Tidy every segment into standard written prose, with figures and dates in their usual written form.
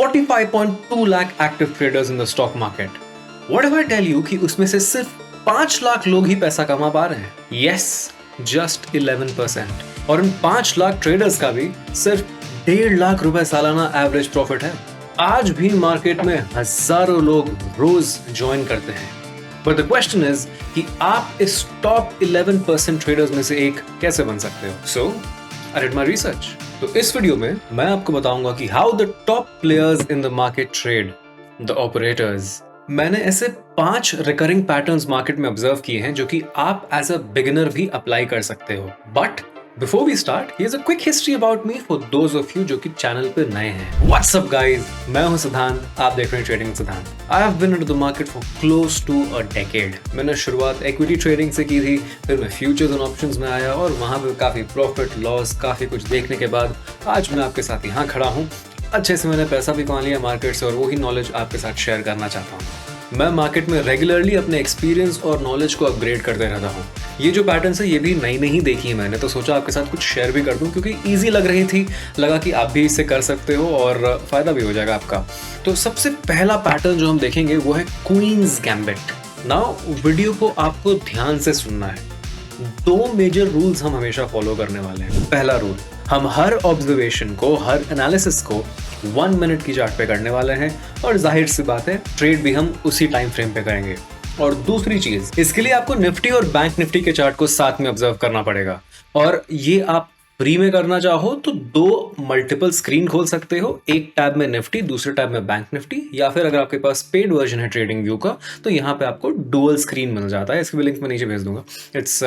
45.2 lakh active traders in the stock market. What if I tell you कि उसमें से सिर्फ 5 लाख लोग ही पैसा कमा पा रहे हैं? Yes, just 11%. और इन 5 लाख ट्रेडर्स का भी सिर्फ 1.5 लाख रुपए सालाना एवरेज प्रॉफिट है. आज भी मार्केट में हजारों लोग रोज ज्वाइन करते हैं. बट द क्वेश्चन इज कि आप इस टॉप 11% ट्रेडर्स में से एक कैसे बन सकते हो? So I did my research. तो इस वीडियो में मैं आपको बताऊंगा कि how the top players in the market trade, the operators. मैंने ऐसे 5 रिकरिंग पैटर्न्स मार्केट में ऑब्जर्व किए हैं जो कि आप एज अ बिगिनर भी अप्लाई कर सकते हो. But before we start, here's a quick history about me for those of you जो कि चैनल पे नए हैं. व्हाट्स अप गाइस, मैं हूं सिद्धांत, आप देख रहे हैं trading with Siddhant. I have been into the market for close to a decade. मैंने शुरुआत इक्विटी ट्रेडिंग से की थी, फिर मैं फ्यूचर्स एंड ऑप्शंस में आया और वहां पे काफी प्रॉफिट लॉस काफी कुछ देखने के बाद आज मैं आपके साथ यहाँ खड़ा हूँ. अच्छे से मैंने पैसा भी कमा लिया मार्केट से और वही नॉलेज आपके साथ शेयर करना चाहता हूँ. मैं मार्केट में रेगुलरली अपने एक्सपीरियंस और नॉलेज को अपग्रेड करते रहता हूँ. ये जो पैटर्न्स है ये भी नई नहीं देखी है मैंने, तो सोचा आपके साथ कुछ शेयर भी कर दूं क्योंकि इजी लग रही थी. लगा कि आप भी इससे कर सकते हो और फायदा भी हो जाएगा आपका. तो सबसे पहला पैटर्न जो हम देखेंगे वो है क्वींस गैम्बिट. नाउ वीडियो को आपको ध्यान से सुनना है. 2 मेजर रूल्स हम हमेशा फॉलो करने वाले हैं. पहला रूल, हम हर ऑब्जर्वेशन को, हर एनालिसिस को 1 मिनट की चार्ट पे करने वाले हैं और जाहिर सी बात है ट्रेड भी हम उसी टाइम फ्रेम पे करेंगे. और दूसरी चीज, इसके लिए आपको निफ्टी और बैंक निफ्टी के चार्ट को साथ में ऑब्जर्व करना पड़ेगा. और ये आप फ्री में करना चाहो तो 2 मल्टीपल स्क्रीन खोल सकते हो. एक टैब में निफ्टी, दूसरे टैब में बैंक निफ्टी, या फिर अगर आपके पास पेड वर्जन है ट्रेडिंग व्यू का तो यहाँ पे आपको डुअल स्क्रीन मिल जाता है. इसकी भी लिंक मैं नीचे भेज दूंगा. It's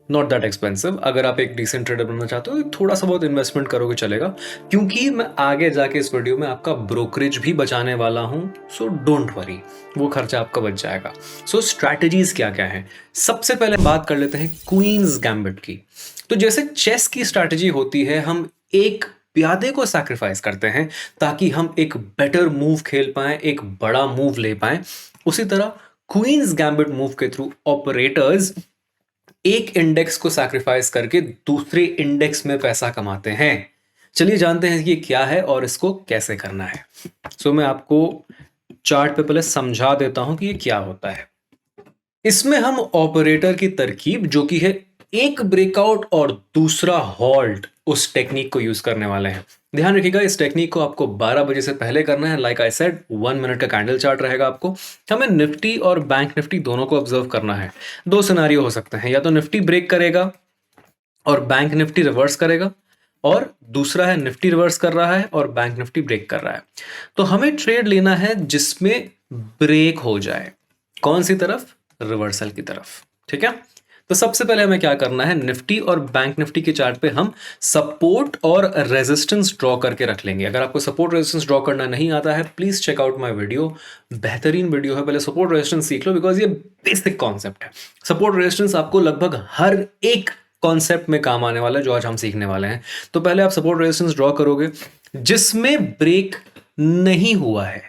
not that expensive. अगर आप एक डिसेंट ट्रेडर बनना चाहते हो थोड़ा सा बहुत इन्वेस्टमेंट करोगे चलेगा, क्योंकि मैं आगे जाके इस वीडियो में आपका ब्रोकरेज भी बचाने वाला हूं. सो डोंट वरी, वो खर्चा आपका बच जाएगा. सो स्ट्रैटेजीज क्या क्या है, सबसे पहले बात कर लेते हैं क्वींस गैम्बिट की. तो जैसे चेस की स्ट्रैटेजी होती है, हम एक प्यादे को सैक्रिफाइस करते हैं ताकि हम एक बेटर मूव खेल पाएं, एक बड़ा मूव ले पाएं. उसी तरह क्वींस गैम्बिट मूव के थ्रू ऑपरेटर्स एक इंडेक्स को सैक्रिफाइस करके दूसरे इंडेक्स में पैसा कमाते हैं. चलिए जानते हैं कि ये क्या है और इसको कैसे करना है. सो मैं आपको चार्ट पे पहले समझा देता हूं कि ये क्या होता है. इसमें हम ऑपरेटर की तरकीब जो कि है एक ब्रेकआउट और दूसरा हॉल्ट, उस टेक्निक को यूज करने वाले हैं. ध्यान रखिएगा, इस टेक्निक को आपको 12 बजे से पहले करना है. लाइक आई सेड, 1 मिनट का कैंडल चार्ट रहेगा आपको. हमें निफ्टी और बैंक निफ्टी दोनों को ऑब्जर्व करना है. 2 सिनेरियो हो सकते हैं, या तो निफ्टी ब्रेक करेगा और बैंक निफ्टी रिवर्स करेगा, और दूसरा है निफ्टी रिवर्स कर रहा है और बैंक निफ्टी ब्रेक कर रहा है. तो हमें ट्रेड लेना है जिसमें ब्रेक हो जाए. कौन सी तरफ? रिवर्सल की तरफ. ठीक है. तो सबसे पहले हमें क्या करना है, निफ्टी और बैंक निफ्टी के चार्ट पे हम सपोर्ट और रेजिस्टेंस ड्रॉ करके रख लेंगे. अगर आपको सपोर्ट रेजिस्टेंस ड्रॉ करना नहीं आता है, please check out my video. बेहतरीन वीडियो है. पहले सपोर्ट रेजिस्टेंस सीख लो बिकॉज ये बेसिक कॉन्सेप्ट है. सपोर्ट रेजिस्टेंस आपको लगभग हर एक कॉन्सेप्ट में काम आने वाला है जो आज हम सीखने वाले हैं. तो पहले आप सपोर्ट रेजिस्टेंस ड्रॉ करोगे जिसमें ब्रेक नहीं हुआ है.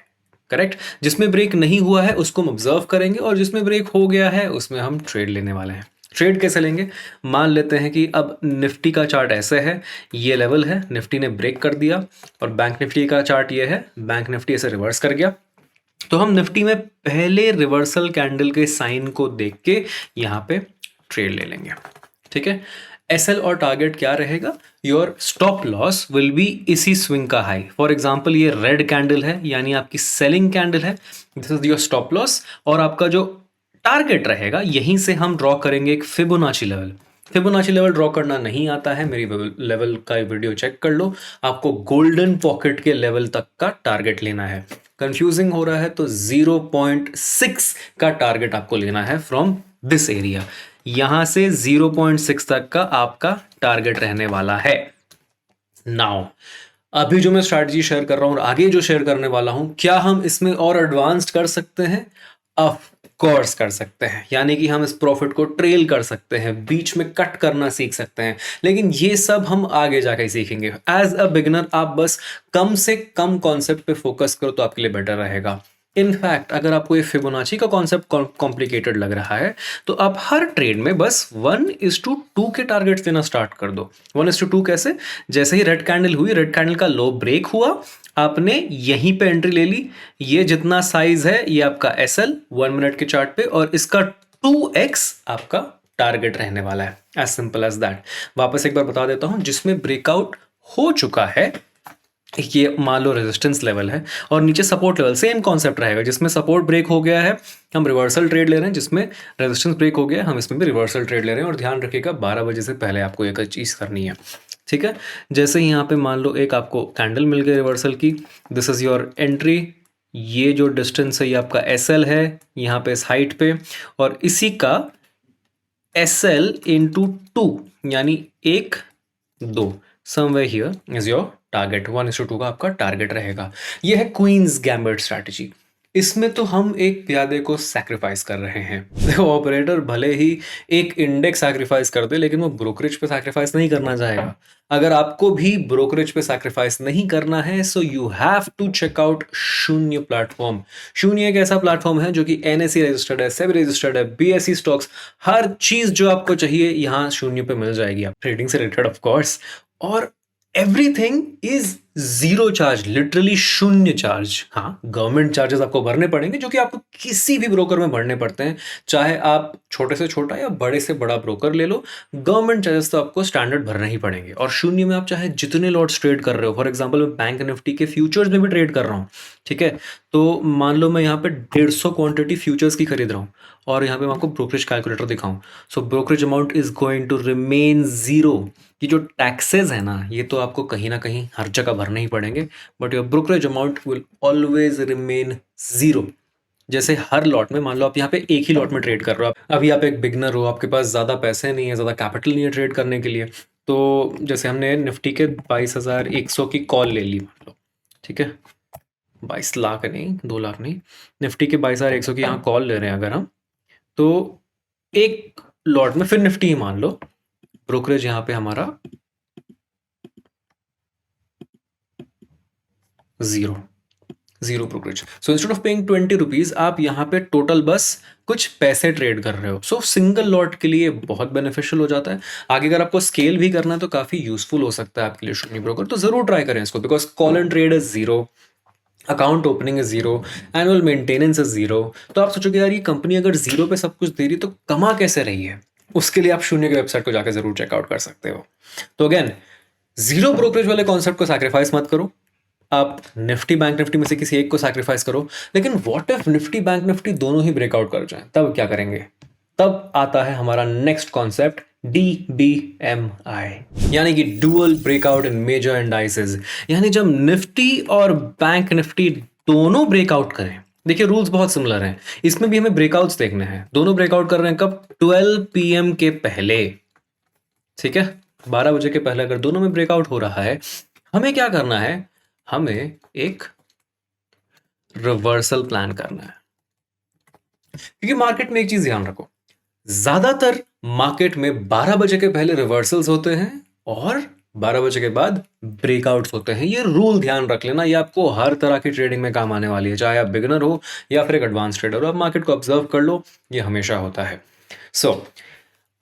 करेक्ट. जिसमें ब्रेक नहीं हुआ है उसको हम ऑब्जर्व करेंगे और जिसमें ब्रेक हो गया है उसमें हम ट्रेड लेने वाले हैं. ट्रेड कैसे लेंगे? मान लेते हैं कि अब निफ्टी का चार्ट ऐसे है, ये लेवल है, निफ्टी ने ब्रेक कर दिया, और बैंक निफ्टी का चार्ट ये है, बैंक निफ्टी ऐसे रिवर्स कर गया. तो हम निफ्टी में पहले रिवर्सल कैंडल के साइन को देख के यहां पे ट्रेड ले लेंगे. ठीक है. एसएल और टारगेट क्या रहेगा? Your stop loss will be इसी स्विंग का हाई. फॉर एग्जांपल ये रेड कैंडल है यानी आपकी सेलिंग कैंडल है. This is your stop loss. और आपका जो टारगेट रहेगा, यहीं से हम ड्रॉ करेंगे एक Fibonacci level. Fibonacci level draw करना नहीं आता है, मेरी लेवल का वीडियो चेक कर लो. आपको गोल्डन पॉकेट के लेवल तक का टारगेट लेना है. कंफ्यूजिंग हो रहा है तो 0.6 का टारगेट आपको लेना है फ्रॉम दिस एरिया. यहां से 0.6 तक का आपका टारगेट रहने वाला है. नाउ अभी जो मैं स्ट्रैटेजी शेयर कर रहा हूं और आगे जो शेयर करने वाला हूं, क्या हम इसमें और एडवांस्ड कर सकते हैं? ऑफ कोर्स कर सकते हैं. यानी कि हम इस प्रॉफिट को ट्रेल कर सकते हैं, बीच में कट करना सीख सकते हैं. लेकिन ये सब हम आगे जाकर सीखेंगे. एज अ बिगिनर आप बस कम से कम कॉन्सेप्ट पे फोकस करो तो आपके लिए बेटर रहेगा. इनफैक्ट अगर आपको ये फिबोनाची का कॉन्सेप्ट कॉम्प्लिकेटेड लग रहा है तो आप हर ट्रेड में बस 1:2 के टारगेट्स देना स्टार्ट कर दो. 1:2 कैसे? जैसे ही रेड कैंडल हुई, रेड कैंडल का लो ब्रेक हुआ, आपने यहीं पे एंट्री ले ली, ये जितना साइज है ये आपका SL 1 मिनट के चार्ट पे, और इसका 2x आपका टारगेट रहने वाला है। As simple as that. वापस एक बार बता देता हूं, जिसमें ब्रेकआउट हो चुका है, ये मान लो रेजिस्टेंस लेवल है और नीचे सपोर्ट लेवल, सेम कॉन्सेप्ट रहेगा। जिसमें सपोर्ट ब्रेक हो गया है हम रिवर्सल ट्रेड ले रहे हैं, जिसमें रेजिस्टेंस ब्रेक हो गया है हम इसमें भी रिवर्सल ट्रेड ले रहे हैं। और ध्यान रखिएगा 12 बजे से पहले आपको एक चीज़ करनी है, ठीक है। जैसे ही यहाँ पे मान लो एक आपको कैंडल मिल गई रिवर्सल की, दिस इज योर एंट्री। ये जो डिस्टेंस है ये आपका SL है यहाँ पे इस हाइट पे, और इसी का SL इंटू 2 यानी 1 2 somewhere here is your target. 1:2 का आपका टारगेट रहेगा। ये है क्वींस गैम्बिट स्ट्रैटेजी। इसमें तो हम एक प्यादे को सैक्रिफाइस कर रहे हैं। देखो, ऑपरेटर भले ही एक इंडेक्स सैक्रिफाइस कर दे, लेकिन वो ब्रोकरेज पे सैक्रिफाइस नहीं करना चाहेगा। अगर आपको भी ब्रोकरेज पे सैक्रिफाइस नहीं करना है, so you have to check out Shoonya platform. Shoonya एक ऐसा प्लेटफॉर्म है जो कि NSE रजिस्टर्ड है, सेबी रजिस्टर्ड है, BSE स्टॉक्स, हर चीज जो आपको चाहिए यहाँ शून्य पे मिल जाएगी, आप ट्रेडिंग से रिलेटेड ऑफ कोर्स। और everything is zero charge, literally शून्य चार्ज। हाँ, गवर्नमेंट चार्जेस आपको भरने पड़ेंगे, जो कि आपको किसी भी ब्रोकर में भरने पड़ते हैं, चाहे आप छोटे से छोटा या बड़े से बड़ा ब्रोकर ले लो, गवर्नमेंट चार्जेस तो आपको स्टैंडर्ड भरने ही पड़ेंगे। और शून्य में आप चाहे जितने लॉट्स ट्रेड कर रहे हो, फॉर एग्जांपल मैं बैंक निफ्टी के फ्यूचर्स में भी ट्रेड कर रहा हूँ, ठीक है, तो मान लो मैं यहाँ पे 150 क्वांटिटी फ्यूचर्स की खरीद रहा हूँ, और यहाँ पे मैं आपको ब्रोकरेज कैलकुलेटर दिखाऊं, so brokerage amount is going to remain zero. ये जो टैक्सेस है ना, ये तो आपको कहीं ना कहीं हर जगह भरने ही पड़ेंगे, but your brokerage amount will always remain zero. जैसे हर लॉट में, मान लो आप यहाँ पे एक ही लॉट में ट्रेड कर रहे हो, अभी आप एक बिगनर हो, आपके पास ज़्यादा पैसे नहीं है, ज़्यादा कैपिटल नहीं है ट्रेड करने के लिए, तो जैसे हमने निफ्टी के 22,100 की कॉल ले ली, मान लो, ठीक है, 22 लाख नहीं, 2 लाख नहीं, निफ्टी के 22,100 की यहाँ कॉल ले रहे हैं अगर हम, तो एक लॉट में, फिर निफ्टी ही मान लो, ब्रोकरेज यहाँ पे हमारा zero brokerage. So instead of paying 20 rupees, आप यहाँ पे टोटल बस कुछ पैसे ट्रेड कर रहे हो। सो सिंगल लॉट के लिए बहुत बेनिफिशियल हो जाता है। आगे अगर आपको स्केल भी करना है तो काफी यूजफुल हो सकता है आपके लिए शून्य ब्रोकर, तो जरूर ट्राई करें इसको, because call and trade is zero, account opening is zero, annual maintenance is zero. तो आप सोचोगे यार, ये कंपनी अगर जीरो पे सब कुछ दे रही तो कमा कैसे रही है? उसके लिए आप शून्य की वेबसाइट को जाकर जरूर चेकआउट कर सकते हो। तो अगेन, जीरो ब्रोकरेज वाले कॉन्सेप्ट को सैक्रिफाइस मत करो, आप निफ्टी बैंक निफ्टी में से किसी एक को सैक्रिफाइस करो। लेकिन what if Nifty bank Nifty दोनों ही ब्रेकआउट कर जाएं, तब क्या करेंगे? तब आता है हमारा नेक्स्ट कॉन्सेप्ट, DBMI, यानी कि dual breakout in major indices. यानी जब निफ्टी और बैंक निफ्टी दोनों ब्रेकआउट करें, देखिए रूल्स बहुत सिमिलर हैं, इसमें भी हमें ब्रेकआउट्स देखने हैं। दोनों ब्रेकआउट कर रहे हैं कब? 12 PM के पहले, ठीक है, 12 बजे के पहले अगर दोनों में ब्रेकआउट हो रहा है, हमें क्या करना है? हमें एक रिवर्सल प्लान करना है। क्योंकि मार्केट में एक चीज ध्यान रखो, ज्यादातर मार्केट में 12 बजे के पहले रिवर्सल्स होते हैं और 12 बजे के बाद ब्रेकआउट्स होते हैं। ये रूल ध्यान रख लेना, ये आपको हर तरह की ट्रेडिंग में काम आने वाली है, चाहे आप बिगिनर हो या फिर एक एडवांस ट्रेडर हो। आप मार्केट को ऑब्जर्व कर लो, ये हमेशा होता है। सो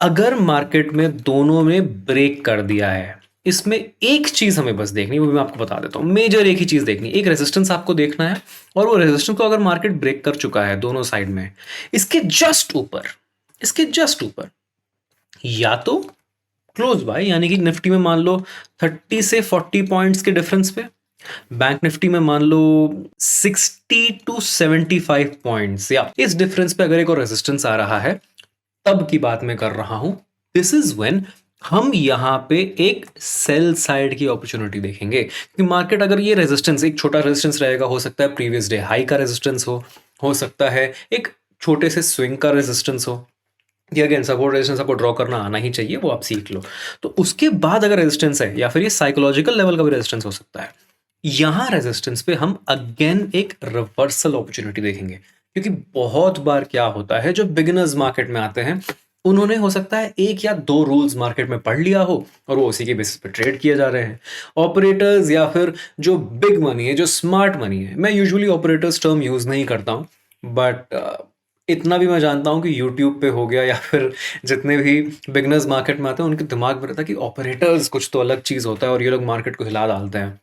अगर मार्केट में दोनों ने ब्रेक कर दिया है, इसमें एक चीज हमें बस देखनी, वो भी मैं आपको बता देता हूं, मेजर एक ही चीज देखनी, एक रेजिस्टेंस आपको देखना है, और वो रेजिस्टेंस को अगर मार्केट ब्रेक कर चुका है दोनों साइड में, इसके जस्ट ऊपर या तो क्लोज बाय, यानी कि निफ्टी में मान लो 30 से 40 पॉइंट्स के डिफरेंस पे, बैंक निफ्टी में मान लो 60 to 75 पॉइंट्स, या इस डिफरेंस पे अगर एक और रेजिस्टेंस आ रहा है, तब की बात मैं कर रहा हूं। दिस इज व्हेन हम यहां पे एक सेल साइड की अपॉर्चुनिटी देखेंगे कि मार्केट अगर ये रेजिस्टेंस, एक छोटा रेजिस्टेंस रहेगा, हो सकता है प्रीवियस डे हाई का रेजिस्टेंस हो सकता है एक छोटे से स्विंग का रेजिस्टेंस हो, ये अगेन सपोर्ट रेजिस्टेंस आपको ड्रॉ करना आना ही चाहिए, वो आप सीख लो। तो उसके बाद अगर रेजिस्टेंस है, या फिर ये साइकोलॉजिकल लेवल का भी रेजिस्टेंस हो सकता है, यहां रेजिस्टेंस पे हम अगेन एक रिवर्सल अपॉर्चुनिटी देखेंगे। क्योंकि बहुत बार क्या होता है, जो बिगिनर्स मार्केट में आते हैं, उन्होंने हो सकता है एक या दो रूल्स मार्केट में पढ़ लिया हो और वो उसी के बेसिस पे ट्रेड किए जा रहे हैं। ऑपरेटर्स या फिर जो बिग मनी है, जो स्मार्ट मनी है, मैं यूजुअली ऑपरेटर्स टर्म यूज नहीं करता हूं, बट इतना भी मैं जानता हूं कि यूट्यूब पे हो गया या फिर जितने भी बिगनर्स मार्केट में आते हैं, उनके दिमाग में रहता है कि ऑपरेटर्स कुछ तो अलग चीज होता है और ये लोग मार्केट को हिला डालते हैं।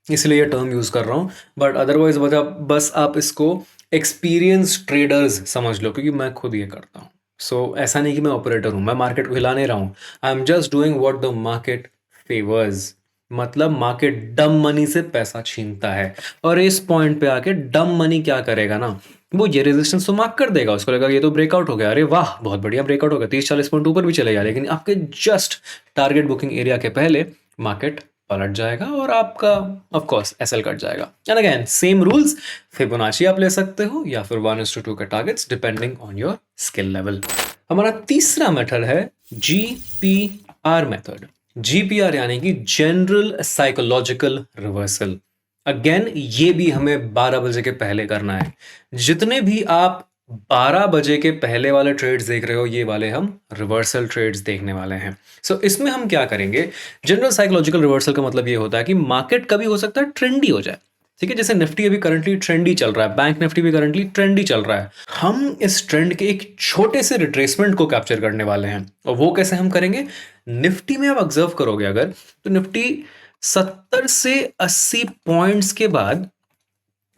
इसलिए ये टर्म यूज़ कर रहा हूँ, बट अदरवाइज बस आप इसको एक्सपीरियंस ट्रेडर्स समझ लो, क्योंकि मैं खुद ये करता हूँ। सो ऐसा नहीं कि मैं ऑपरेटर हूँ, मैं मार्केट को हिला नहीं रहा हूँ। I am just doing what the market favours. मतलब मार्केट डम मनी से पैसा छीनता है, और इस पॉइंट पे आके डम मनी क्या करेगा ना, वो ये रेजिस्टेंस तो मार्क कर देगा, उसको लगेगा ये तो ब्रेकआउट हो गया, अरे वाह बहुत बढ़िया ब्रेकआउट हो गया, 30-40 पॉइंट ऊपर भी चलेगा, लेकिन आपके जस्ट टारगेट बुकिंग एरिया के पहले मार्केट पलट जाएगा और आपका ऑफ कोर्स एसएल कट जाएगा। And again same rules, Fibonacci आप ले सकते हो या फिर 1:2 के targets depending on your skill level. हमारा तीसरा मेथड है जीपीआर मेथड। जीपीआर यानी कि जनरल साइकोलॉजिकल रिवर्सल। अगेन ये भी हमें 12 बजे के पहले करना है। जितने भी आप 12 बजे के पहले वाले ट्रेड्स देख रहे हो, ये वाले हम रिवर्सल ट्रेड्स देखने वाले हैं। सो इसमें हम क्या करेंगे, जनरल साइकोलॉजिकल रिवर्सल का मतलब ये होता है कि मार्केट कभी हो सकता है ट्रेंडी हो जाए, ठीक है। जैसे निफ्टी अभी करंटली ट्रेंडी चल रहा है, बैंक निफ्टी भी करंटली ट्रेंडी चल रहा है। हम इस ट्रेंड के एक छोटे से रिट्रेसमेंट को कैप्चर करने वाले हैं, और वो कैसे हम करेंगे, निफ्टी में आप ऑब्जर्व करोगे अगर, तो निफ्टी 70 से 80 पॉइंट्स के बाद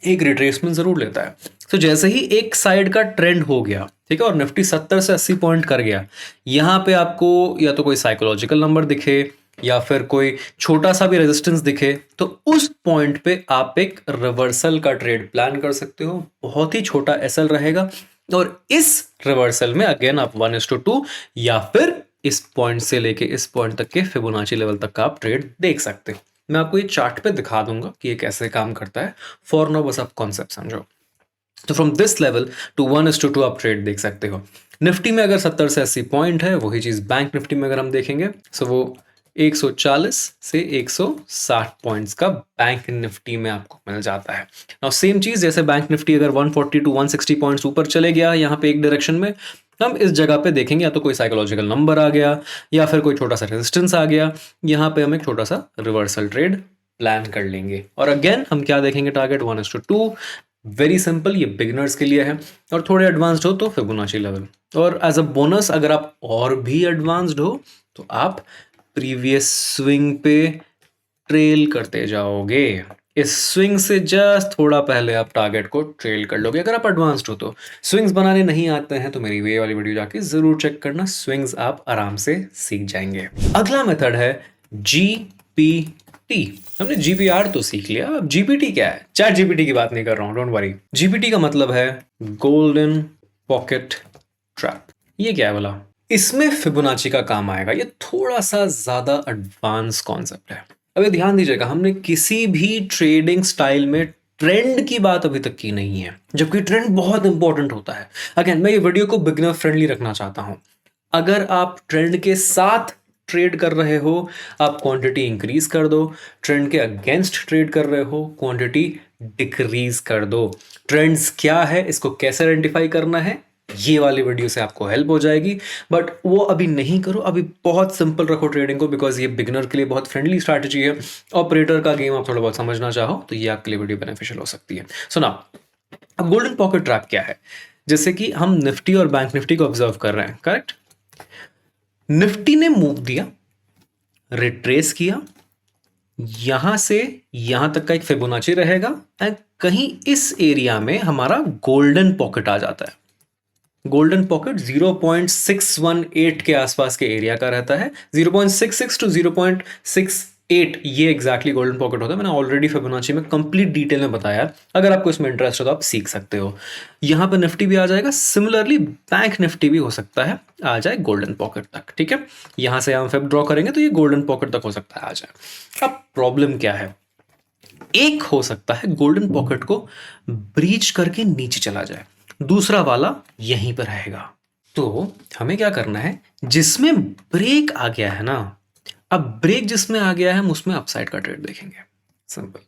एक रिट्रेसमेंट जरूर लेता है। तो जैसे ही एक साइड का ट्रेंड हो गया, ठीक है, और निफ्टी 70 से 80 पॉइंट कर गया, यहां पे आपको या तो कोई साइकोलॉजिकल नंबर दिखे या फिर कोई छोटा सा भी रेजिस्टेंस दिखे, तो उस पॉइंट पे आप एक रिवर्सल का ट्रेड प्लान कर सकते हो। बहुत ही छोटा एसएल रहेगा, और इस रिवर्सल में अगेन आप 1:2 या फिर इस पॉइंट से लेके इस पॉइंट तक के फिबोनाची लेवल तक का आप ट्रेड देख सकते हो। मैं आपको ये चार्ट पे दिखा दूंगा कि ये कैसे काम करता है। फॉर नाउ बस आप कॉन्सेप्ट समझो। तो फ्रॉम दिस लेवल टू 1:2 आप ट्रेड देख सकते हो। निफ्टी में अगर 70 से 80 पॉइंट है, वही चीज बैंक निफ्टी में अगर हम देखेंगे, सो वो 140 से 160 पॉइंट्स का बैंक निफ्टी में आपको मिल जाता है। नाउ सेम चीज, जैसे बैंक निफ्टी अगर 140 टू 160 पॉइंट्स ऊपर चले गया यहाँ पे एक डायरेक्शन में, हम इस जगह पे देखेंगे या तो कोई साइकोलॉजिकल नंबर आ गया या फिर कोई छोटा सा रेजिस्टेंस आ गया, यहाँ पे हम एक छोटा सा रिवर्सल ट्रेड प्लान कर लेंगे। और अगेन हम क्या देखेंगे, टारगेट 1:2। वेरी सिंपल, ये बिगिनर्स के लिए है, और थोड़े एडवांस्ड हो तो फिबोनाची लेवल। और एज अ बोनस अगर आप और भी एडवांस्ड हो तो आप प्रीवियस स्विंग पे ट्रेल करते जाओगे। इस स्विंग से जस्ट थोड़ा पहले आप टारगेट को ट्रेल कर लोगे अगर आप एडवांस्ड हो तो। स्विंग्स बनाने नहीं आते हैं तो मेरी वे वाली वीडियो जाके जरूर चेक करना, स्विंग्स आप आराम से सीख जाएंगे। अगला मेथड है जीपीटी। हमने जीपीआर तो सीख लिया, अब जीपीटी क्या है? चैट जीपीटी की बात नहीं कर रहा हूं, डोंट वरी। जीपीटी का मतलब है गोल्डन पॉकेट ट्रैप। ये क्या है बोला? इसमें फिबोनाची का काम आएगा। ये थोड़ा सा ज्यादा एडवांस कॉन्सेप्ट है। अभी ध्यान दीजिएगा, हमने किसी भी ट्रेडिंग स्टाइल में ट्रेंड की बात अभी तक की नहीं है, जबकि ट्रेंड बहुत इंपॉर्टेंट होता है। अगेन मैं ये वीडियो को बिगिनर फ्रेंडली रखना चाहता हूं। अगर आप ट्रेंड के साथ ट्रेड कर रहे हो, आप क्वांटिटी इंक्रीज कर दो। ट्रेंड के अगेंस्ट ट्रेड कर रहे हो, क्वांटिटी डिक्रीज कर दो। ट्रेंड्स क्या है, इसको कैसे आइडेंटिफाई करना है, ये वाली वीडियो से आपको हेल्प हो जाएगी, बट वो अभी नहीं करो। अभी बहुत सिंपल रखो ट्रेडिंग को, बिकॉज ये बिगिनर के लिए बहुत फ्रेंडली स्ट्रैटेजी है। ऑपरेटर का गेम आप थोड़ा बहुत समझना चाहो तो ये आपके लिए वीडियो बेनिफिशियल हो सकती है। सुना, अब गोल्डन पॉकेट ट्रैप क्या है? जैसे कि हम निफ्टी और बैंक निफ्टी को ऑब्जर्व कर रहे हैं, करेक्ट? निफ्टी ने मूव दिया, रिट्रेस किया, यहां से यहां तक का एक फिबोनाची रहेगा, एंड कहीं इस एरिया में हमारा गोल्डन पॉकेट आ जाता है। गोल्डन पॉकेट 0.618 के आसपास के एरिया का रहता है। 0.66 टू 0.68 ये एग्जैक्टली गोल्डन पॉकेट होता है। मैंने ऑलरेडी फिबोनाची में कंप्लीट डिटेल में बताया, अगर आपको इसमें इंटरेस्ट हो तो आप सीख सकते हो। यहां पर निफ्टी भी आ जाएगा, सिमिलरली बैंक निफ्टी भी हो सकता है आ जाए गोल्डन पॉकेट तक, ठीक है। यहां से हम फिब ड्रॉ करेंगे तो ये गोल्डन पॉकेट तक हो सकता है आ जाए। अब प्रॉब्लम क्या है, एक हो सकता है गोल्डन पॉकेट को ब्रीच करके नीचे चला जाए, दूसरा वाला यहीं पर रहेगा। तो हमें क्या करना है, जिसमें ब्रेक आ गया है ना, अब ब्रेक जिसमें आ गया है हम उसमें अपसाइड का ट्रेड देखेंगे। सिंपल।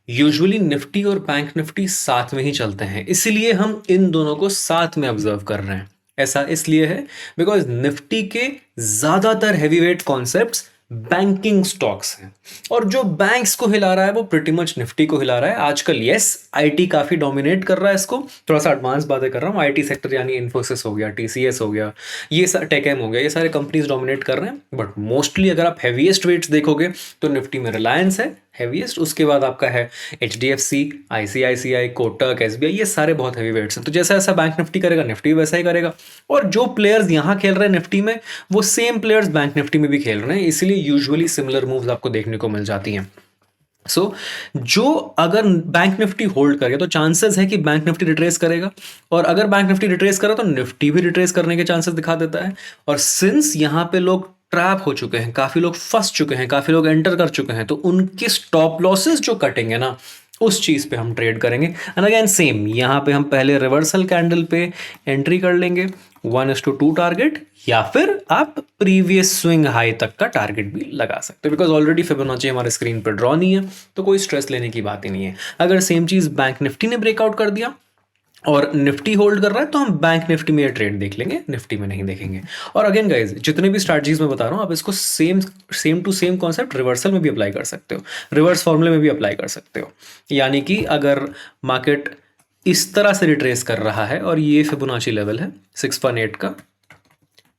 यूजुअली निफ्टी और बैंक निफ्टी साथ में ही चलते हैं, इसलिए हम इन दोनों को साथ में ऑब्जर्व कर रहे हैं। ऐसा इसलिए है बिकॉज निफ्टी के ज्यादातर हैवीवेट कॉन्सेप्ट्स बैंकिंग स्टॉक्स हैं, और जो बैंक्स को हिला रहा है वो प्रिटी मच निफ्टी को हिला रहा है आजकल। यस, आईटी काफी डोमिनेट कर रहा है इसको, थोड़ा सा एडवांस बातें कर रहा हूँ। आईटी सेक्टर यानी इन्फोसिस हो गया, टीसीएस हो गया, ये टेकएम हो गया, ये सारे कंपनीज डोमिनेट कर रहे हैं। बट मोस्टली अगर आप हैवीएस्ट वेट्स देखोगे तो निफ्टी में रिलायंस है, हैवीएस्ट, उसके बाद आपका है HDFC, ICICI, कोटक, SBI, ये सारे बहुत हैवी वेट्स हैं। तो जैसा ऐसा बैंक निफ्टी करेगा, निफ्टी भी वैसा ही करेगा। और जो प्लेयर्स यहाँ खेल रहे हैं निफ्टी में, वो सेम प्लेयर्स बैंक निफ्टी में भी खेल रहे हैं, इसलिए यूजुअली सिमिलर मूव्स आपको देखने को मिल जाती हैं। जो अगर बैंक निफ्टी होल्ड करेगा तो चांसेस है कि बैंक निफ्टी रिट्रेस करेगा, और अगर बैंक निफ्टी रिट्रेस करा तो निफ्टी भी रिट्रेस करने के चांसेस दिखा देता है। और सिंस यहाँ पे लोग ट्रैप हो चुके हैं, काफी लोग फंस चुके हैं, काफी लोग एंटर कर चुके हैं, तो उनके स्टॉप लॉसेस जो कटेंगे ना, उस चीज पे हम ट्रेड करेंगे। एंड अगेन सेम, यहाँ पे हम पहले रिवर्सल कैंडल पे एंट्री कर लेंगे, 1:2 टारगेट, या फिर आप प्रीवियस स्विंग हाई तक का टारगेट भी लगा सकते हो, बिकॉज ऑलरेडी फिबोनाची हमारे स्क्रीन पर ड्रॉ नहीं है, तो कोई स्ट्रेस लेने की बात ही नहीं है। अगर सेम चीज बैंक निफ्टी ने ब्रेकआउट कर दिया और निफ्टी होल्ड कर रहा है, तो हम बैंक निफ्टी में ट्रेड देख लेंगे, निफ्टी में नहीं देखेंगे। और अगेन गाइज, जितने भी स्ट्रैटेजीज मैं बता रहा हूँ, आप इसको same to same concept reversal में भी अप्लाई कर सकते हो, रिवर्स फॉर्मूले में भी अप्लाई कर सकते हो। यानी कि अगर मार्केट इस तरह से रिट्रेस कर रहा है और ये फिबोनाची लेवल है 6.8 का,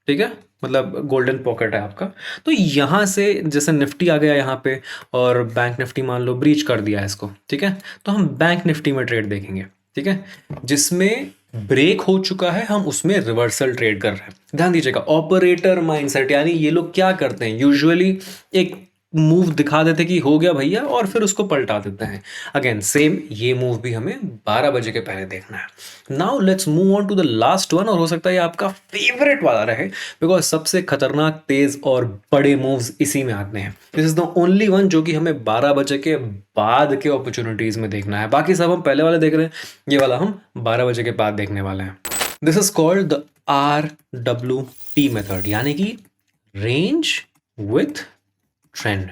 ठीक है, मतलब गोल्डन पॉकेट है आपका, तो यहां से जैसे निफ्टी आ गया यहाँ पे और बैंक निफ्टी मान लो ब्रीच कर दिया है इसको, ठीक है, तो हम बैंक निफ्टी में ट्रेड देखेंगे, ठीक है, जिसमें ब्रेक हो चुका है, हम उसमें रिवर्सल ट्रेड कर रहे हैं। ध्यान दीजिएगा, ऑपरेटर माइंडसेट, यानी ये लोग क्या करते हैं, यूजुअली एक मूव दिखा देते कि हो गया भैया और फिर उसको पलटा देते हैं। अगेन सेम, ये मूव भी हमें 12 बजे के पहले देखना है। Now let's move on to the last one, और हो सकता है ये आपका फेवरेट वाला रहे, बिकॉज सबसे खतरनाक, तेज और बड़े मूव्स इसी में आते हैं। This is the only one जो कि हमें 12 बजे के बाद के अपॉर्चुनिटीज में देखना है। बाकी सब हम पहले वाले देख रहे हैं, ये वाला हम 12 बजे के बाद देखने वाले हैं। This is called the RWT method, यानी कि रेंज विथ ट्रेंड।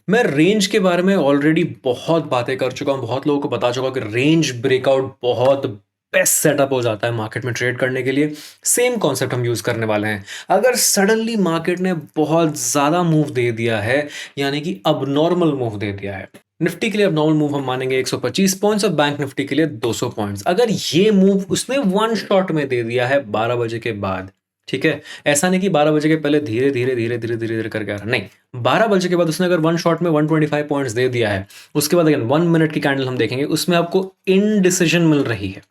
मैं रेंज के बारे में ऑलरेडी बहुत बातें कर चुका हूं, बहुत लोगों को बता चुका हूं कि रेंज ब्रेकआउट बहुत बेस्ट सेटअप हो जाता है मार्केट में ट्रेड करने के लिए। सेम कॉन्सेप्ट हम यूज करने वाले हैं। अगर सडनली मार्केट ने बहुत ज्यादा मूव दे दिया है, यानी कि अबनॉर्मल मूव दे दिया है, निफ्टी के लिए अबनॉर्मल मूव हम मानेंगे 125 पॉइंट्स और बैंक निफ्टी के लिए 200 पॉइंट्स। अगर ये मूव उसने वन शॉट में दे दिया है 12 बजे के बाद, ठीक है, ऐसा नहीं कि 12 बजे के पहले धीरे धीरे धीरे धीरे धीरे धीरे करके आ रहा, नहीं, 12 बजे के बाद उसने अगर वन शॉट में 125 पॉइंट्स दे दिया है, उसके बाद अगेन 1 मिनट की कैंडल हम देखेंगे, उसमें आपको इनडिसीजन मिल रही है।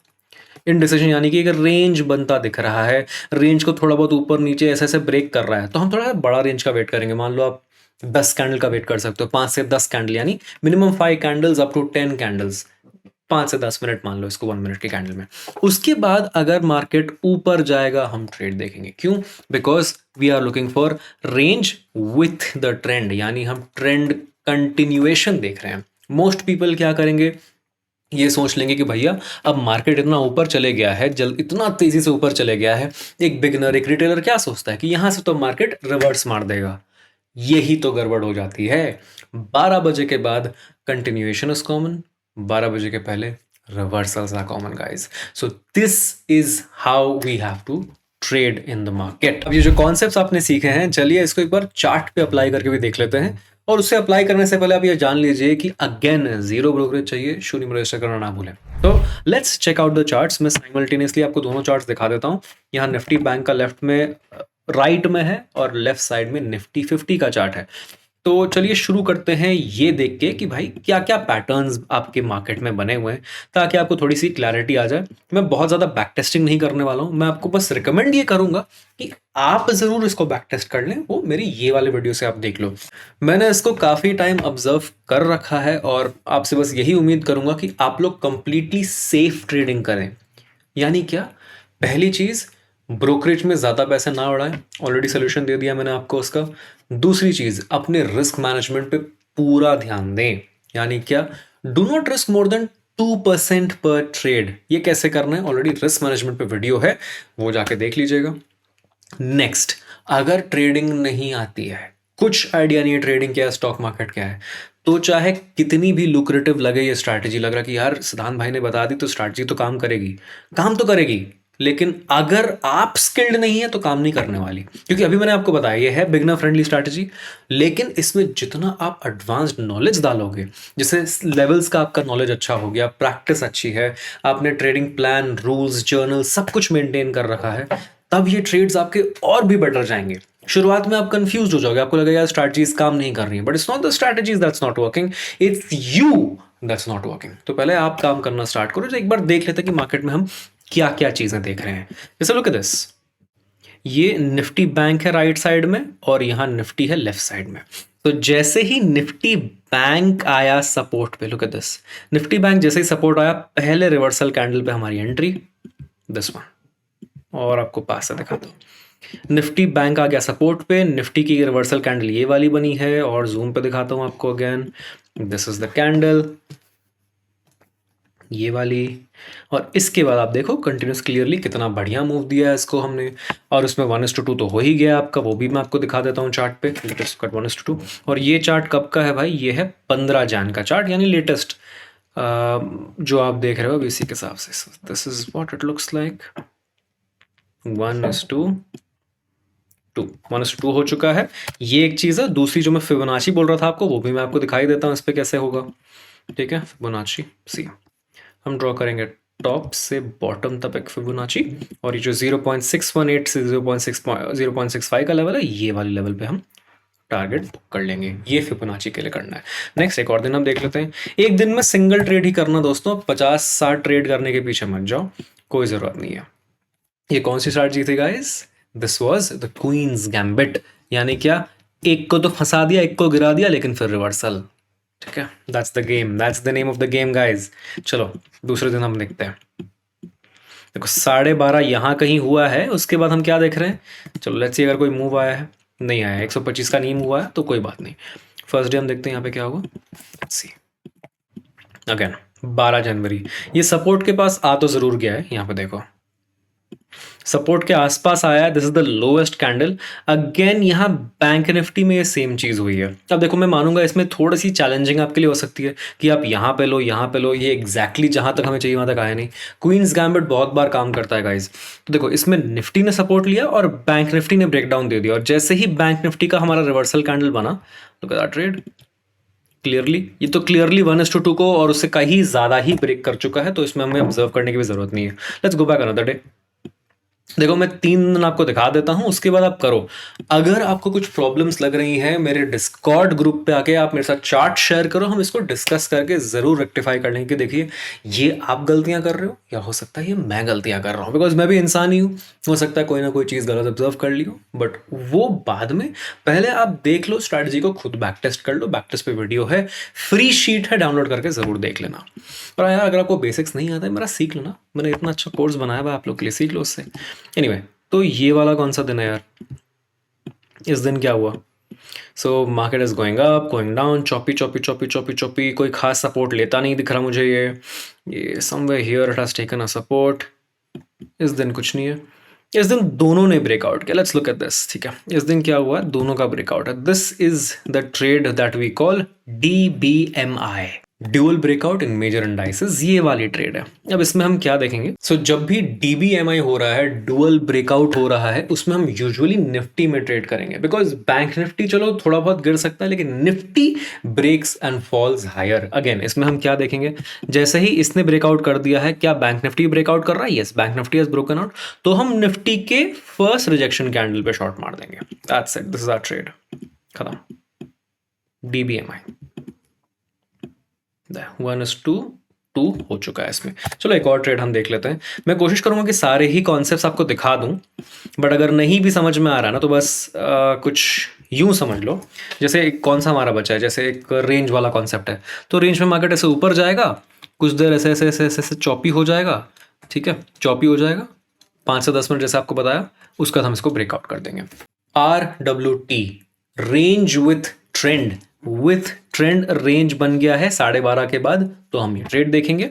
इनडिसीजन यानी कि अगर रेंज बनता दिख रहा है, रेंज को थोड़ा बहुत ऊपर नीचे ऐसे ऐसे ब्रेक कर रहा है, तो हम थोड़ा बड़ा रेंज का वेट करेंगे। मान लो आप 10 कैंडल का वेट कर सकते हो, 5 से 10 कैंडल, यानी minimum 5 candles up to 10 candles, 5 से 10 मिनट मान लो इसको 1 मिनट की कैंडल में। उसके बाद अगर मार्केट ऊपर जाएगा, हम ट्रेड देखेंगे। क्यों? Because we are looking for range with the trend, यानी हम ट्रेंड कंटिन्यूएशन देख रहे हैं। मोस्ट पीपल क्या करेंगे, ये सोच लेंगे कि भैया अब मार्केट इतना ऊपर चले गया है, इतना तेजी से ऊपर चले गया है। एक बिगनर, एक रिटेलर क्या सोचता है कि यहां से तो मार्केट रिवर्स मार देगा। यही तो गड़बड़ हो जाती है। 12 बजे के बाद कंटिन्यूएशन इज कॉमन, 12 बजे के पहले reversals are common guys. So this is how we have to trade in the market. अब ये जो कॉन्सेप्ट्स आपने सीखे हैं, चलिए इसको एक बार चार्ट पे अप्लाई करके भी देख लेते हैं। और उससे अप्लाई करने से पहले आप ये जान लीजिए कि अगेन जीरो ब्रोकरेज चाहिए, शून्य में रजिस्टर करना ना भूलें। तो let's check out the charts. मैं साइमल्टेनियसली आपको दोनों चार्ट्स दिखा देता हूं। यहाँ निफ्टी बैंक का लेफ्ट में, राइट में है, और लेफ्ट साइड में निफ्टी 50 का चार्ट है। तो चलिए शुरू करते हैं ये देख के कि भाई क्या क्या पैटर्न्स आपके मार्केट में बने हुए हैं, ताकि आपको थोड़ी सी क्लैरिटी आ जाए। मैं बहुत ज़्यादा बैक टेस्टिंग नहीं करने वाला हूँ, मैं आपको बस रिकमेंड ये करूंगा कि आप ज़रूर इसको बैक टेस्ट कर लें, वो मेरी ये वाले वीडियो से आप देख लो। मैंने इसको काफ़ी टाइम ऑब्जर्व कर रखा है, और आपसे बस यही उम्मीद करूंगा कि आप लोग कंप्लीटली सेफ ट्रेडिंग करें। यानी क्या? पहली चीज़, ब्रोकरेज में ज़्यादा पैसे ना उड़ाएं, ऑलरेडी सोल्यूशन दे दिया मैंने आपको उसका। दूसरी चीज़, अपने रिस्क मैनेजमेंट पे पूरा ध्यान दें। यानी क्या? Do not risk more than 2% पर ट्रेड। ये कैसे करना है, ऑलरेडी रिस्क मैनेजमेंट पे वीडियो है, वो जाके देख लीजिएगा। नेक्स्ट, अगर ट्रेडिंग नहीं आती है, कुछ आइडिया नहीं है ट्रेडिंग क्या है, स्टॉक मार्केट क्या है, तो चाहे कितनी भी लुक्रेटिव लगे ये स्ट्रैटेजी, लग रहा कि यार सिद्धांत भाई ने बता दी तो स्ट्रैटेजी तो काम करेगी, काम तो करेगी, लेकिन अगर आप स्किल्ड नहीं है तो काम नहीं करने वाली। क्योंकि अभी मैंने आपको बताया ये है बिगनर फ्रेंडली स्ट्रैटेजी, लेकिन इसमें जितना आप एडवांस्ड नॉलेज डालोगे, जैसे लेवल्स का आपका नॉलेज अच्छा हो गया, प्रैक्टिस अच्छी है, आपने ट्रेडिंग प्लान, रूल्स, जर्नल सब कुछ मेंटेन कर रखा है, तब ये ट्रेड्स आपके और भी बेटर जाएंगे। शुरुआत में आप कंफ्यूज हो जाओगे, आपको लगेगा स्ट्रैटेजीज काम नहीं कर रही है, but it's not the strategies that's not working, it's you that's not working. तो पहले आप काम करना स्टार्ट करो, जो एक बार देख लेते हैं कि मार्केट में हम क्या क्या चीजें देख रहे हैं। जैसे लुक एट दिस, ये निफ्टी बैंक है राइट साइड में और यहां निफ्टी है लेफ्ट साइड में। तो जैसे ही निफ्टी बैंक आया सपोर्ट पे, look at this, Nifty bank जैसे ही सपोर्ट आया, पहले रिवर्सल कैंडल पे हमारी एंट्री, दिस वन, और आपको पास से दिखाता हूं। निफ्टी बैंक आ गया सपोर्ट पे, निफ्टी की रिवर्सल कैंडल ये वाली बनी है, और जूम पे दिखाता हूं आपको again, this is the candle, ये वाली। और इसके बाद आप देखो कंटिन्यूस क्लियरली कितना बढ़िया मूव दिया है इसको हमने, और उसमें 1:2 तो हो ही गया आपका, वो भी मैं आपको दिखा देता हूँ चार्ट पे, लेटेस्ट कट 1:2। और ये चार्ट कब का है भाई, ये है 15 जैन का चार्ट, यानी लेटेस्ट जो आप देख रहे हो अभी इसी के हिसाब से। This is what it looks like, 1:2 1:2 हो चुका है। ये एक चीज़ है। दूसरी जो मैं फिबोनाची बोल रहा था आपको, वो भी मैं आपको दिखाई देता हूँ इस पर कैसे होगा। ठीक है, फिबोनाची सी हम ड्रॉ करेंगे टॉप से बॉटम तक एक फिबोनाची, और ये जो 0.618 से 0.65 का लेवल है, ये वाले लेवल पे हम टारगेट कर लेंगे। ये फिबोनाची के लिए करना है। नेक्स्ट एक और दिन हम देख लेते हैं। एक दिन में सिंगल ट्रेड ही करना दोस्तों, 50-60 ट्रेड करने के पीछे मत जाओ, कोई जरूरत नहीं है। ये कौन सी स्ट्रैटेजी थी guys, this was the queen's gambit, यानी क्या, एक को तो फंसा दिया, एक को गिरा दिया, लेकिन फिर रिवर्सल। ठीक है, that's the game, that's the name of the game guys. चलो दूसरे दिन हम देखते हैं। देखो 12:30 यहाँ कहीं हुआ है, उसके बाद हम क्या देख रहे हैं, चलो लेट्स सी अगर कोई मूव आया है, नहीं आया, 125 का नहीं हुआ है तो कोई बात नहीं। फर्स्ट डे हम देखते हैं यहाँ पे क्या हुआ, सी अगेन 12 जनवरी, ये सपोर्ट के पास आ तो जरूर गया है, यहाँ पे देखो सपोर्ट के आसपास आया है, this is the lowest candle. Again यहाँ बैंक निफ्टी में ये सेम चीज हुई है। अब देखो मैं मानूंगा इसमें थोड़ी सी चैलेंजिंग आपके लिए हो सकती है कि आप यहाँ पे लो, यहाँ पे लो, ये एग्जैक्टली जहां तक हमें चाहिए वहां तक आया नहीं। क्वींस गैम्बिट बहुत बार काम करता है गाइज। तो देखो इसमें निफ्टी ने सपोर्ट लिया और बैंक निफ्टी ने ब्रेकडाउन दे दिया, और जैसे ही बैंक निफ्टी का हमारा रिवर्सल कैंडल बना, तो क्या ट्रेड क्लियरली, ये तो क्लियरली 1:2 को और उससे कहीं ज्यादा ही ब्रेक कर चुका है, तो इसमें हमें ऑब्जर्व करने की भी जरूरत नहीं है। Let's go back another day. देखो मैं 3 दिन आपको दिखा देता हूं, उसके बाद आप करो। अगर आपको कुछ प्रॉब्लम्स लग रही हैं, मेरे डिस्कॉर्ड ग्रुप पे आके आप मेरे साथ चार्ट शेयर करो, हम इसको डिस्कस करके जरूर रेक्टिफाई कर लेंगे कि देखिए ये आप गलतियां कर रहे हो, या हो सकता है ये मैं गलतियां कर रहा हूं, बिकॉज मैं भी इंसान ही हूं, हो सकता है कोई ना कोई चीज़ गलत ऑब्जर्व कर ली हो, बट वो बाद में। पहले आप देख लो स्ट्रैटेजी को, खुद बैक टेस्ट कर लो, बैक टेस्ट पे वीडियो है, फ्री शीट है, डाउनलोड करके जरूर देख लेना। और यार अगर आपको बेसिक्स नहीं आता है, मेरा सीख लो ना, मैंने इतना अच्छा कोर्स बनाया हुआ आप लोग के लिए, सीख लो उससे। एनीवे तो ये वाला कौन सा दिन है यार, इस दिन क्या हुआ, so market is going up going down, choppy choppy choppy choppy choppy, कोई खास सपोर्ट लेता नहीं दिख रहा मुझे, ये somewhere here it has taken a support. इस दिन कुछ नहीं है, इस दिन दोनों ने ब्रेकआउट किया। Let's look at this. ठीक है, इस दिन क्या हुआ, दोनों का ब्रेकआउट है। This is the trade that we call DBMI, dual breakout in major indices, ये वाली ट्रेड है। अब इसमें हम क्या देखेंगे, जब भी DBMI हो रहा है, ड्यूअल ब्रेकआउट हो रहा है, उसमें हम यूजुअली निफ्टी में ट्रेड करेंगे, बिकॉज बैंक निफ्टी चलो थोड़ा बहुत गिर सकता है, लेकिन Nifty breaks and falls higher. Again इसमें हम क्या देखेंगे, जैसे ही इसने ब्रेकआउट कर दिया है, क्या बैंक निफ्टी ब्रेकआउट कर रहा है, yes bank Nifty has broken out, तो हम निफ्टी के फर्स्ट रिजेक्शन कैंडल पे शॉर्ट मार देंगे। That's it, this is our trade, खत्म। DBMI 1:2 हो चुका है इसमें। चलो एक और ट्रेड हम देख लेते हैं। मैं कोशिश करूंगा कि सारे ही कॉन्सेप्ट्स आपको दिखा दूं, बट अगर नहीं भी समझ में आ रहा ना, तो बस कुछ यूं समझ लो, जैसे एक कौन सा हमारा बचा है, जैसे एक रेंज वाला कॉन्सेप्ट है, तो रेंज में मार्केट ऐसे ऊपर जाएगा, कुछ देर ऐसे ऐसे ऐसे ऐसे चॉपी हो जाएगा। ठीक है, चॉपी हो जाएगा 5 से 10 मिनट जैसे आपको बताया, उसके बाद हम इसको ब्रेकआउट कर देंगे। RWT, range with trend range बन गया है 12:30 के बाद, तो हम ये ट्रेड देखेंगे।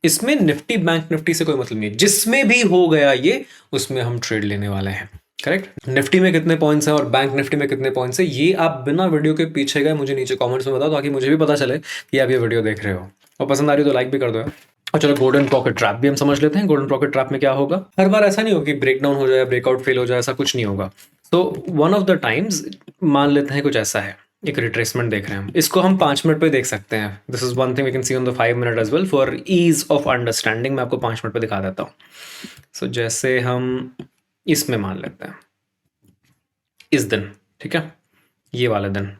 इसमें निफ्टी बैंक निफ्टी से कोई मतलब नहीं है, जिसमें भी हो गया ये, उसमें हम ट्रेड लेने वाले हैं। करेक्ट, निफ्टी में कितने पॉइंट्स हैं और बैंक निफ्टी में कितने पॉइंट्स हैं, ये आप बिना वीडियो के पीछे गए मुझे नीचे कमेंट्स में बताओ, ताकि मुझे भी पता चले कि आप ये वीडियो देख रहे हो, और पसंद आ रही हो तो लाइक भी कर दो यार। और चलो गोल्डन पॉकेट ट्रैप भी हम समझ लेते हैं। गोल्डन पॉकेट ट्रैप में क्या होगा, हर बार ऐसा नहीं होगा कि ब्रेकडाउन हो जाए, ब्रेकआउट फेल हो जाए, ऐसा कुछ नहीं होगा। तो वन ऑफ द टाइम्स मान लेते हैं कुछ ऐसा है, एक रिट्रेसमेंट देख रहे हैं हम, इसको हम 5 मिनट पे देख सकते हैं। This is one thing we can see on the 5 minute as well, for ease of understanding मैं आपको 5 मिनट पे दिखा देता हूँ। जैसे हम इसमें मान लेते हैं, इस दिन, ठीक है, ये वाले दिन,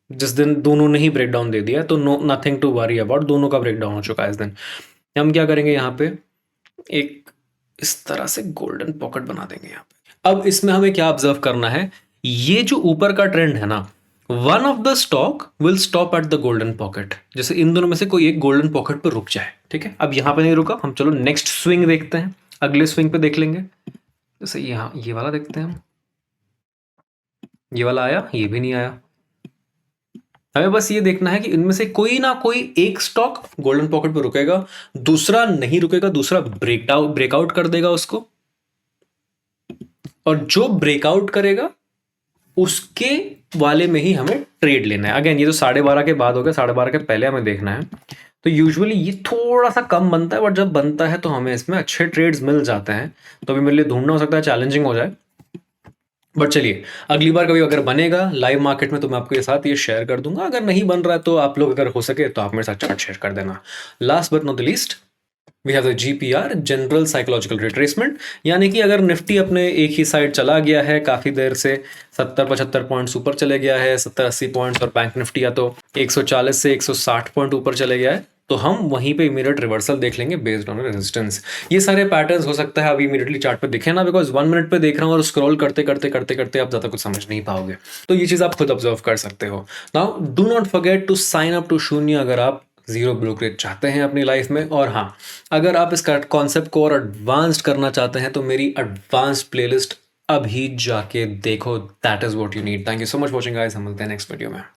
जिस दिन दोनों ने ही ब्रेक डाउन दे दिया, तो no nothing to worry about, दोनों का ब्रेक डाउन हो चुका है इस दिन। हम क्या करेंगे यहाँ पे, एक इस तरह से गोल्डन पॉकेट बना देंगे यहाँ पे। अब इसमें हमें क्या ऑब्जर्व करना है, ये जो ऊपर का ट्रेंड है ना, one of the stock will stop at the golden pocket, जैसे इन दोनों में से कोई एक गोल्डन पॉकेट पर रुक जाए, ठीक है। अब यहां पे नहीं रुका, हम चलो नेक्स्ट स्विंग देखते हैं, अगले स्विंग पे देख लेंगे। जैसे यहां ये वाला देखते हैं हम, ये वाला आया, ये भी नहीं आया। हमें बस ये देखना है कि इनमें से कोई ना कोई एक स्टॉक गोल्डन पॉकेट पर रुकेगा, दूसरा नहीं रुकेगा, दूसरा ब्रेकआउट कर देगा उसको, और जो ब्रेकआउट करेगा उसके वाले में ही हमें ट्रेड लेना है। अगेन ये तो 12:30 के बाद हो गया, 12:30 के पहले हमें देखना है। तो यूजुअली ये थोड़ा सा कम बनता है, बट जब बनता है तो हमें इसमें अच्छे ट्रेड्स मिल जाते हैं। तो अभी मेरे लिए ढूंढना हो सकता है चैलेंजिंग हो जाए, बट चलिए अगली बार कभी अगर बनेगा लाइव मार्केट में तो मैं आपके साथ ये शेयर कर दूंगा। अगर नहीं बन रहा है तो आप लोग अगर हो सके तो आप मेरे साथ चार्ट शेयर कर देना। Last but not the least, we have the GPR, general psychological retracement, यानी कि अगर निफ्टी अपने एक ही साइड चला गया है काफी देर से, 70-75 पॉइंट्स ऊपर चले गया है, 70-80 पॉइंट्स, और बैंक निफ्टी या तो 140 से 160 पॉइंट ऊपर चले गया है, तो हम वहीं पे इमीडिएट रिवर्सल देख लेंगे बेस्ड ऑन रेजिस्टेंस। ये सारे पैटर्न्स हो सकता है अभी इमीडिएटली चार्ट पे दिखे ना, बिकॉज 1 मिनट पे देख रहा हूँ और स्क्रॉल करते करते करते करते आप ज्यादा कुछ समझ नहीं पाओगे, तो ये चीज आप खुद ऑब्जर्व कर सकते हो। Now do not forget to sign up to Shoonya अगर आप जीरो ब्रोकरेज चाहते हैं अपनी लाइफ में। और हाँ, अगर आप इस कॉन्सेप्ट को और एडवांस्ड करना चाहते हैं तो मेरी एडवांस्ड प्लेलिस्ट अभी जाके देखो, that is what you need. Thank you so much watching guys, हम मिलते हैं नेक्स्ट वीडियो में।